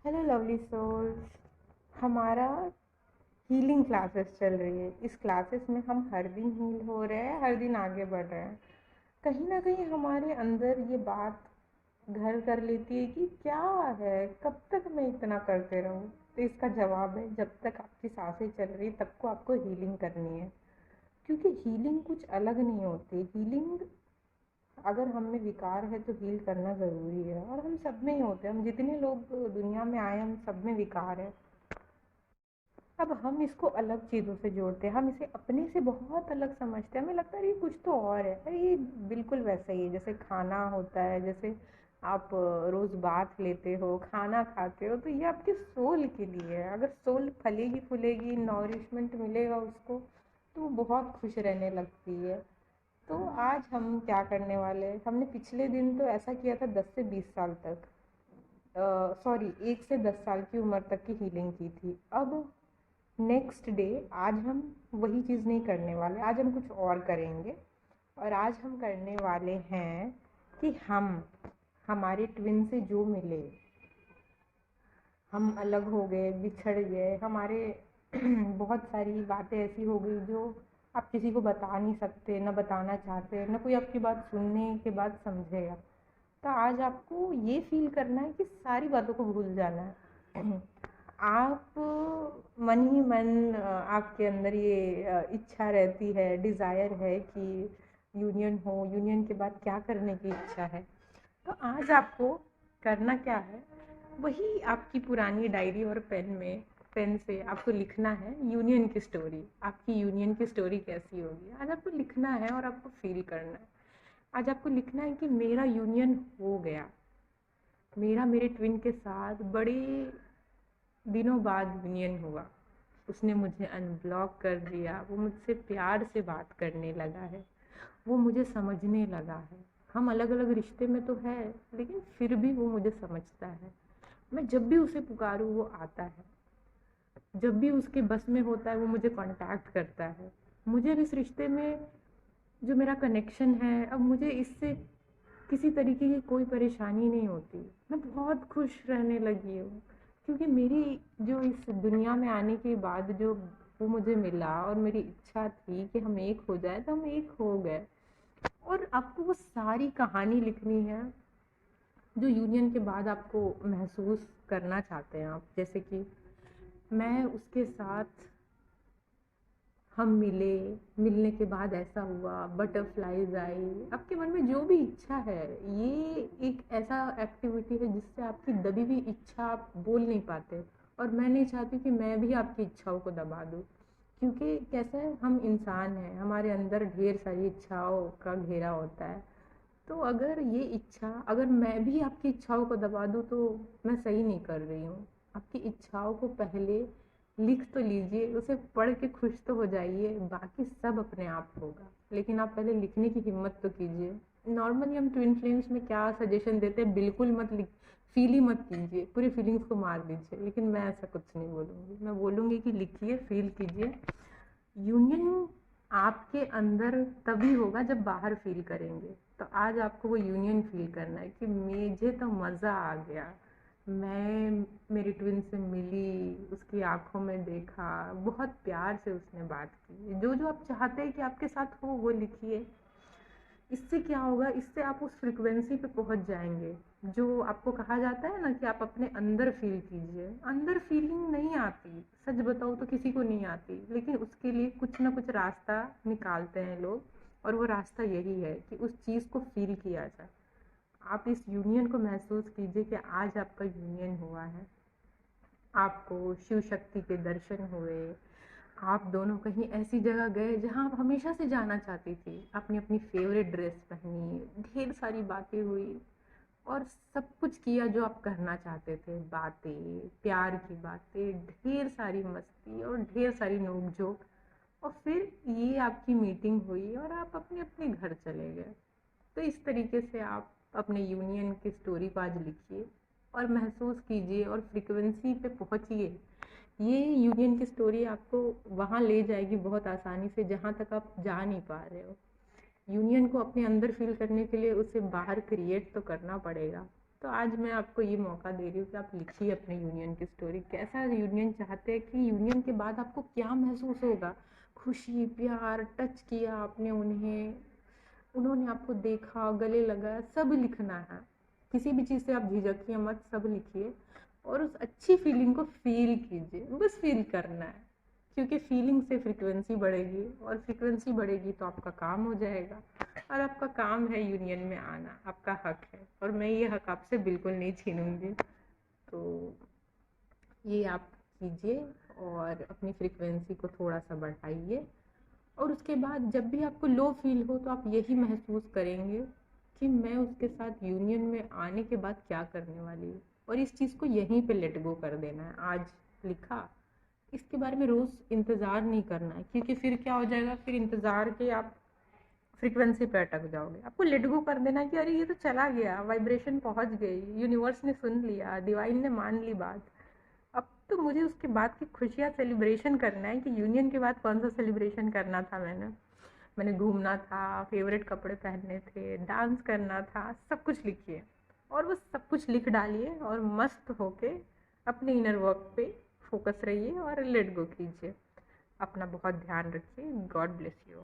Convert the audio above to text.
Hello lovely souls. हमारा healing classes चल रही है। इस क्लासेस में हम हर दिन हील हो रहे हैं, हर दिन आगे बढ़ रहे हैं। कहीं ना कहीं हमारे अंदर ये बात घर कर लेती है कि क्या है, कब तक मैं इतना करते रहूं। तो इसका जवाब है, जब तक आपकी सांसें चल रही तब को आपको हीलिंग करनी है। क्योंकि हीलिंग कुछ अलग नहीं होती। हीलिंग, अगर हम में विकार है तो हील करना ज़रूरी है, और हम सब में ही होते हैं। हम जितने लोग दुनिया में आए, हम सब में विकार है। अब हम इसको अलग चीज़ों से जोड़ते हैं, हम इसे अपने से बहुत अलग समझते हैं। हमें लगता है ये कुछ तो और है। अरे ये बिल्कुल वैसा ही है जैसे खाना होता है। जैसे आप रोज़ बाथ लेते हो, खाना खाते हो, तो ये आपके सोल के लिए है। अगर सोल फलेगी फूलेगी, नॉरिशमेंट मिलेगा उसको, तो वो बहुत खुश रहने लगती है। तो आज हम क्या करने वाले हैं, हमने पिछले दिन तो ऐसा किया था 10 से 20 साल तक, सॉरी 1 से 10 साल की उम्र तक की हीलिंग की थी। अब नेक्स्ट डे आज हम वही चीज़ नहीं करने वाले, आज हम कुछ और करेंगे। और आज हम करने वाले हैं कि हम हमारे ट्विन से जो मिले, हम अलग हो गए, बिछड़ गए, हमारे बहुत सारी बातें ऐसी हो गई जो आप किसी को बता नहीं सकते, ना बताना चाहते, ना कोई आपकी बात सुनने के बाद समझेगा। तो आज आपको ये फील करना है कि सारी बातों को भूल जाना है। आप मन ही मन आपके अंदर ये इच्छा रहती है, डिज़ायर है कि यूनियन हो। यूनियन के बाद क्या करने की इच्छा है। तो आज आपको करना क्या है, वही आपकी पुरानी डायरी और पेन से आपको लिखना है यूनियन की स्टोरी। आपकी यूनियन की स्टोरी कैसी होगी, आज आपको लिखना है और आपको फील करना है। आज आपको लिखना है कि मेरा यूनियन हो गया, मेरा मेरे ट्विन के साथ बड़े दिनों बाद यूनियन हुआ। उसने मुझे अनब्लॉक कर दिया, वो मुझसे प्यार से बात करने लगा है, वो मुझे समझने लगा है। हम अलग अलग रिश्ते में तो है, लेकिन फिर भी वो मुझे समझता है। मैं जब भी उसे पुकारूँ वो आता है, जब भी उसके बस में होता है वो मुझे कांटेक्ट करता है। मुझे अब इस रिश्ते में जो मेरा कनेक्शन है, अब मुझे इससे किसी तरीके की कोई परेशानी नहीं होती। मैं बहुत खुश रहने लगी हूँ, क्योंकि मेरी जो इस दुनिया में आने के बाद जो वो मुझे मिला, और मेरी इच्छा थी कि हम एक हो जाए, तो हम एक हो गए। और आपको वो सारी कहानी लिखनी है जो यूनियन के बाद आपको महसूस करना चाहते हैं आप। जैसे कि मैं उसके साथ, हम मिले, मिलने के बाद ऐसा हुआ, बटरफ्लाइज आई। आपके मन में जो भी इच्छा है, ये एक ऐसा एक्टिविटी है जिससे आपकी दबी हुई इच्छा आप बोल नहीं पाते। और मैं नहीं चाहती कि मैं भी आपकी इच्छाओं को दबा दूँ। क्योंकि कैसा है, हम इंसान हैं, हमारे अंदर ढेर सारी इच्छाओं का घेरा होता है। तो अगर ये इच्छा, अगर मैं भी आपकी इच्छाओं को दबा दूँ तो मैं सही नहीं कर रही हूँ। आपकी इच्छाओं को पहले लिख तो लीजिए, उसे पढ़ के खुश तो हो जाइए, बाकी सब अपने आप होगा। लेकिन आप पहले लिखने की हिम्मत तो कीजिए। नॉर्मली हम ट्विन फ्लेम्स में क्या सजेशन देते हैं, बिल्कुल मत लिख, फील ही मत कीजिए, पूरी फीलिंग्स को मार दीजिए। लेकिन मैं ऐसा कुछ नहीं बोलूँगी, मैं बोलूँगी कि लिखिए, फील कीजिए। यूनियन आपके अंदर तभी होगा जब बाहर फील करेंगे। तो आज आपको वो यूनियन फील करना है कि मुझे तो मज़ा आ गया, मैं मेरी ट्विन से मिली, उसकी आंखों में देखा, बहुत प्यार से उसने बात की। जो जो आप चाहते हैं कि आपके साथ हो वो लिखिए। इससे क्या होगा, इससे आप उस फ्रिक्वेंसी पे पहुंच जाएंगे जो आपको कहा जाता है ना कि आप अपने अंदर फील कीजिए। अंदर फीलिंग नहीं आती, सच बताओ तो किसी को नहीं आती, लेकिन उसके लिए कुछ ना कुछ रास्ता निकालते हैं लोग। और वो रास्ता यही है कि उस चीज़ को फील किया जाए। आप इस यूनियन को महसूस कीजिए कि आज आपका यूनियन हुआ है, आपको शिव शक्ति के दर्शन हुए, आप दोनों कहीं ऐसी जगह गए जहाँ आप हमेशा से जाना चाहती थी, आपने अपनी फेवरेट ड्रेस पहनी, ढेर सारी बातें हुई, और सब कुछ किया जो आप करना चाहते थे। बातें, प्यार की बातें, ढेर सारी मस्ती और ढेर सारी नोक झोंक। और फिर ये आपकी मीटिंग हुई और आप अपने अपने घर चले गए। तो इस तरीके से आप अपने यूनियन की स्टोरी को आज लिखिए और महसूस कीजिए और फ्रीक्वेंसी पे पहुंचिए। ये यूनियन की स्टोरी आपको वहाँ ले जाएगी बहुत आसानी से, जहाँ तक आप जा नहीं पा रहे हो। यूनियन को अपने अंदर फील करने के लिए उसे बाहर क्रिएट तो करना पड़ेगा। तो आज मैं आपको ये मौका दे रही हूँ कि आप लिखिए अपने यूनियन की स्टोरी। कैसा यूनियन चाहते हैं कि यूनियन के बाद आपको क्या महसूस होगा? खुशी, प्यार, टच किया आपने उन्हें, उन्होंने आपको देखा, गले लगाया, सब लिखना है। किसी भी चीज़ से आप झिझकिए मत, सब लिखिए और उस अच्छी फीलिंग को फील कीजिए। बस फील करना है, क्योंकि फीलिंग से फ्रीक्वेंसी बढ़ेगी और फ्रीक्वेंसी बढ़ेगी तो आपका काम हो जाएगा। और आपका काम है यूनियन में आना, आपका हक है और मैं ये हक आपसे बिल्कुल नहीं छीनूंगी। तो ये आप कीजिए और अपनी फ्रीक्वेंसी को थोड़ा सा बढ़ाइए। और उसके बाद जब भी आपको लो फील हो तो आप यही महसूस करेंगे कि मैं उसके साथ यूनियन में आने के बाद क्या करने वाली हूँ, और इस चीज़ को यहीं पे लेट गो कर देना है। आज लिखा, इसके बारे में रोज़ इंतज़ार नहीं करना है, क्योंकि फिर क्या हो जाएगा, फिर इंतज़ार के आप फ्रीक्वेंसी पे अटक जाओगे। आपको लेट गो कर देना है कि अरे ये तो चला गया, वाइब्रेशन पहुंच गई, यूनिवर्स ने सुन लिया, डिवाइन ने मान ली बात। अब तो मुझे उसके बाद की खुशियाँ सेलिब्रेशन करना है कि यूनियन के बाद कौन सा सेलिब्रेशन करना था। मैंने घूमना था, फेवरेट कपड़े पहनने थे, डांस करना था, सब कुछ लिखिए और वो सब कुछ लिख डालिए और मस्त होके अपने इनर वर्क पे फोकस रहिए और लेट गो कीजिए। अपना बहुत ध्यान रखिए। God bless you.